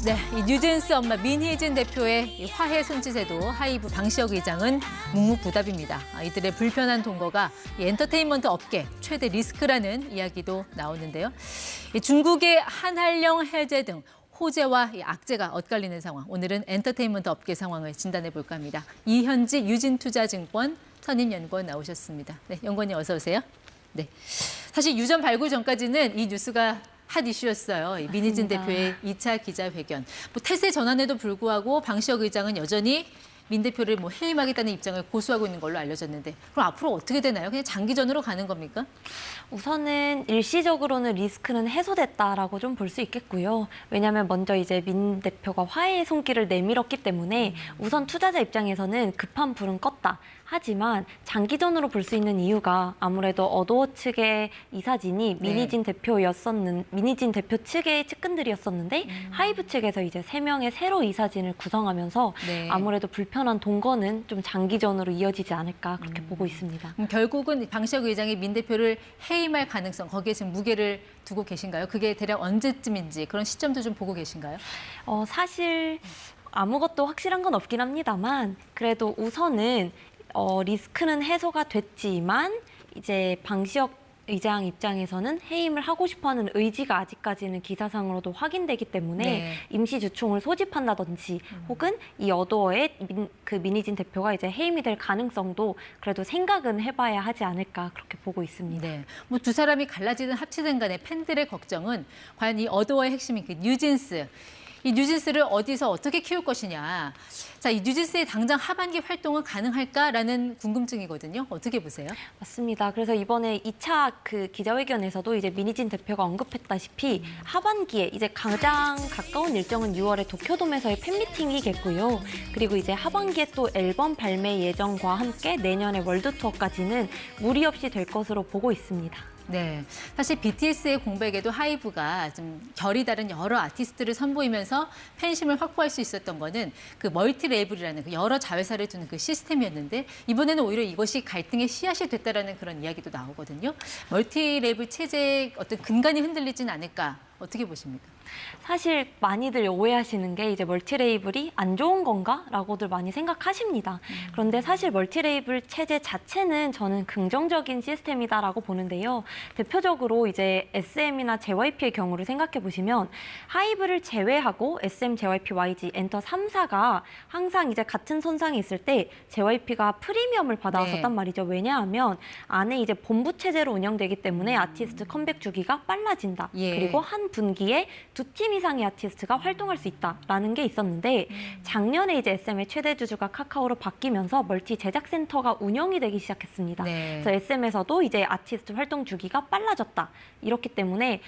네, 이 뉴진스 엄마 민희진 대표의 이 화해 손짓에도 하이브 방시혁 의장은 묵묵부답입니다. 이들의 불편한 동거가 이 엔터테인먼트 업계 최대 리스크라는 이야기도 나오는데요. 이 중국의 한한령 해제 등 호재와 이 악재가 엇갈리는 상황. 오늘은 엔터테인먼트 업계 상황을 진단해 볼까 합니다. 이현지 유진투자증권 선임연구원 나오셨습니다. 네, 연구원님 어서 오세요. 네, 사실 유전 발굴 전까지는 이 뉴스가 핫 이슈였어요. 이 민희진 대표의 2차 기자회견. 태세 전환에도 불구하고 방시혁 의장은 여전히 민 대표를 해임하겠다는 입장을 고수하고 있는 걸로 알려졌는데 그럼 앞으로 어떻게 되나요? 그냥 장기전으로 가는 겁니까? 우선은 일시적으로는 리스크는 해소됐다라고 좀 볼 수 있겠고요. 왜냐하면 먼저 이제 민 대표가 화해의 손길을 내밀었기 때문에 우선 투자자 입장에서는 급한 불은 껐다. 하지만 장기전으로 볼 수 있는 이유가 아무래도 어도어 측의 이사진이 민희진 대표 측의 측근들이었었는데 하이브 측에서 이제 3명의 새로 이사진을 구성하면서 아무래도 불편한 동거는 좀 장기전으로 이어지지 않을까 그렇게 보고 있습니다. 결국은 방시혁 의장이 민 대표를 해임할 가능성, 거기에 지금 무게를 두고 계신가요? 그게 대략 언제쯤인지 그런 시점도 좀 보고 계신가요? 사실 아무것도 확실한 건 없긴 합니다만 그래도 우선은 리스크는 해소가 됐지만 이제 방시혁 의장 입장에서는 해임을 하고 싶어하는 의지가 아직까지는 기사상으로도 확인되기 때문에 임시 주총을 소집한다든지 혹은 이 어도어의 민희진 대표가 이제 해임이 될 가능성도 그래도 생각은 해봐야 하지 않을까 그렇게 보고 있습니다. 네, 두 사람이 갈라지든 합치든 간에 팬들의 걱정은 과연 이 어도어의 핵심인 그 뉴진스. 이 뉴진스를 어디서 어떻게 키울 것이냐. 자, 이 뉴진스의 당장 하반기 활동은 가능할까라는 궁금증이거든요. 어떻게 보세요? 맞습니다. 그래서 이번에 2차 기자회견에서도 이제 민희진 대표가 언급했다시피 하반기에 이제 가장 가까운 일정은 6월에 도쿄돔에서의 팬미팅이겠고요. 그리고 이제 하반기에 또 앨범 발매 예정과 함께 내년의 월드 투어까지는 무리 없이 될 것으로 보고 있습니다. 네, 사실 BTS의 공백에도 하이브가 좀 결이 다른 여러 아티스트를 선보이면서 팬심을 확보할 수 있었던 거는 그 멀티 레이블이라는 그 여러 자회사를 두는 그 시스템이었는데 이번에는 오히려 이것이 갈등의 씨앗이 됐다라는 그런 이야기도 나오거든요. 멀티 레이블 체제의 어떤 근간이 흔들리진 않을까 어떻게 보십니까? 사실 많이들 오해하시는 게 이제 멀티레이블이 안 좋은 건가라고들 많이 생각하십니다. 그런데 사실 멀티레이블 체제 자체는 저는 긍정적인 시스템이다라고 보는데요. 대표적으로 이제 SM이나 JYP의 경우를 생각해 보시면 하이브를 제외하고 SM, JYP, YG, 엔터 3사가 항상 이제 같은 선상에 있을 때 JYP가 프리미엄을 받아왔었단 말이죠. 왜냐하면 안에 이제 본부 체제로 운영되기 때문에 아티스트 컴백 주기가 빨라진다. 그리고 한 분기에 2팀 이상의 아티스트가 활동할 수 있다라는 게 있었는데 작년에 이제 SM의 최대 주주가 카카오로 바뀌면서 멀티 제작 센터가 운영이 되기 시작했습니다. 그래서 SM에서도 이제 아티스트 활동 주기가 빨라졌다. 이렇기 때문에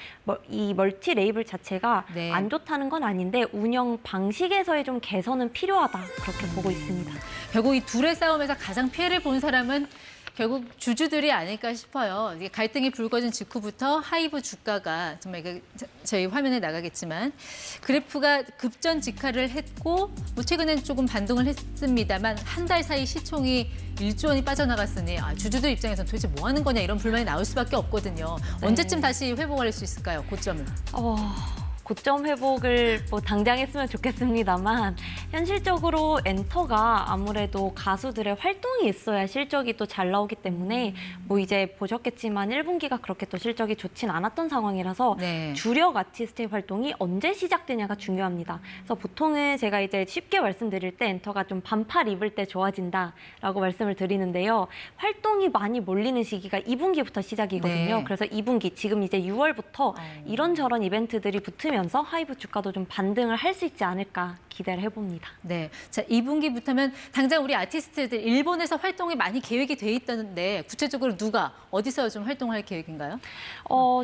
이 멀티 레이블 자체가 안 좋다는 건 아닌데 운영 방식에서의 좀 개선은 필요하다. 그렇게 보고 있습니다. 결국 이 둘의 싸움에서 가장 피해를 본 사람은 결국 주주들이 아닐까 싶어요. 이게 갈등이 불거진 직후부터 하이브 주가가 정말 저희 화면에 나가겠지만 그래프가 급전직하를 했고 최근엔 조금 반등을 했습니다만 한 달 사이 시총이 1조 원이 빠져나갔으니 주주들 입장에서는 도대체 뭐 하는 거냐 이런 불만이 나올 수밖에 없거든요. 언제쯤 다시 회복할 수 있을까요? 고점을. 고점 회복을 당장 했으면 좋겠습니다만 현실적으로 엔터가 아무래도 가수들의 활동이 있어야 실적이 또 잘 나오기 때문에 이제 보셨겠지만 1분기가 그렇게 또 실적이 좋진 않았던 상황이라서 주력 아티스트의 활동이 언제 시작되냐가 중요합니다. 그래서 보통은 제가 이제 쉽게 말씀드릴 때 엔터가 좀 반팔 입을 때 좋아진다라고 말씀을 드리는데요. 활동이 많이 몰리는 시기가 2분기부터 시작이거든요. 그래서 2분기 지금 이제 6월부터 이런저런 이벤트들이 붙으면 하이브 주가도 좀 반등을 할 수 있지 않을까 기대를 해봅니다. 네, 자 2분기부터면 당장 우리 아티스트들 일본에서 활동이 많이 계획이 돼 있다는데 구체적으로 누가 어디서 좀 활동할 계획인가요?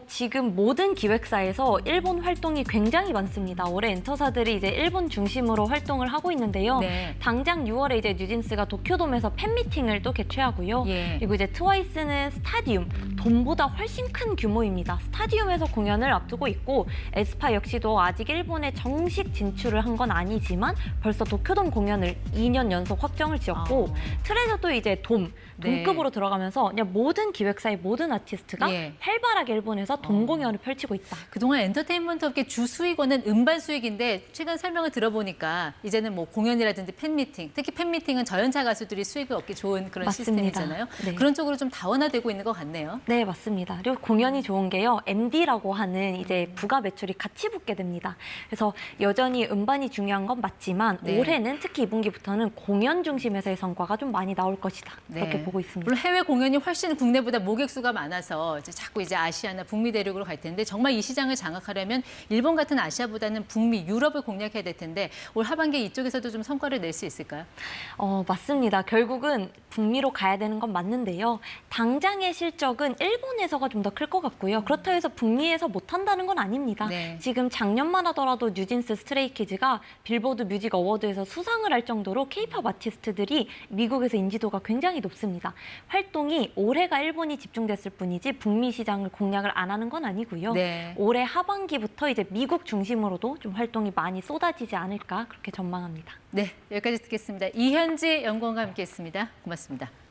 지금 모든 기획사에서 일본 활동이 굉장히 많습니다. 올해 엔터사들이 이제 일본 중심으로 활동을 하고 있는데요. 당장 6월에 이제 뉴진스가 도쿄돔에서 팬미팅을 또 개최하고요. 그리고 이제 트와이스는 스타디움, 돔보다 훨씬 큰 규모입니다. 스타디움에서 공연을 앞두고 있고 에스파 역시도 아직 일본에 정식 진출을 한 건 아니지만 벌써 도쿄돔 공연을 2년 연속 확정을 지었고 트레저도 이제 돔급으로 들어가면서 그냥 모든 기획사의 모든 아티스트가 활발하게 일본에서 돔 공연을 펼치고 있다. 그동안 엔터테인먼트 업계 주 수익원은 음반 수익인데 최근 설명을 들어보니까 이제는 뭐 공연이라든지 팬미팅, 특히 팬미팅은 저연차 가수들이 수익을 얻기 좋은 그런 맞습니다. 시스템이잖아요. 네. 그런 쪽으로 좀 다원화되고 있는 것 같네요. 네, 맞습니다. 그리고 공연이 좋은 게요. MD라고 하는 이제 부가 매출이 같이 붙게 됩니다. 그래서 여전히 음반이 중요한 건 맞지만 올해는 특히 2분기부터는 공연 중심에서의 성과가 좀 많이 나올 것이다. 그렇게 보고 있습니다. 물론 해외 공연이 훨씬 국내보다 모객 수가 많아서 자꾸 이제 아시아나 북미 대륙으로 갈 텐데 정말 이 시장을 장악하려면 일본 같은 아시아보다는 북미, 유럽을 공략해야 될 텐데 올 하반기에 이쪽에서도 좀 성과를 낼 수 있을까요? 맞습니다. 결국은 북미로 가야 되는 건 맞는데요. 당장의 실적은 일본에서가 좀 더 클 것 같고요. 그렇다고 해서 북미에서 못한다는 건 아닙니다. 지금 작년만 하더라도 뉴진스 스트레이키즈가 빌보드 뮤직 어워드에서 수상을 할 정도로 K-팝 아티스트들이 미국에서 인지도가 굉장히 높습니다. 활동이 올해가 일본이 집중됐을 뿐이지 북미 시장을 공략을 안 하는 건 아니고요. 올해 하반기부터 이제 미국 중심으로도 좀 활동이 많이 쏟아지지 않을까 그렇게 전망합니다. 네, 여기까지 듣겠습니다. 이현지 연구원과 함께했습니다. 고맙습니다.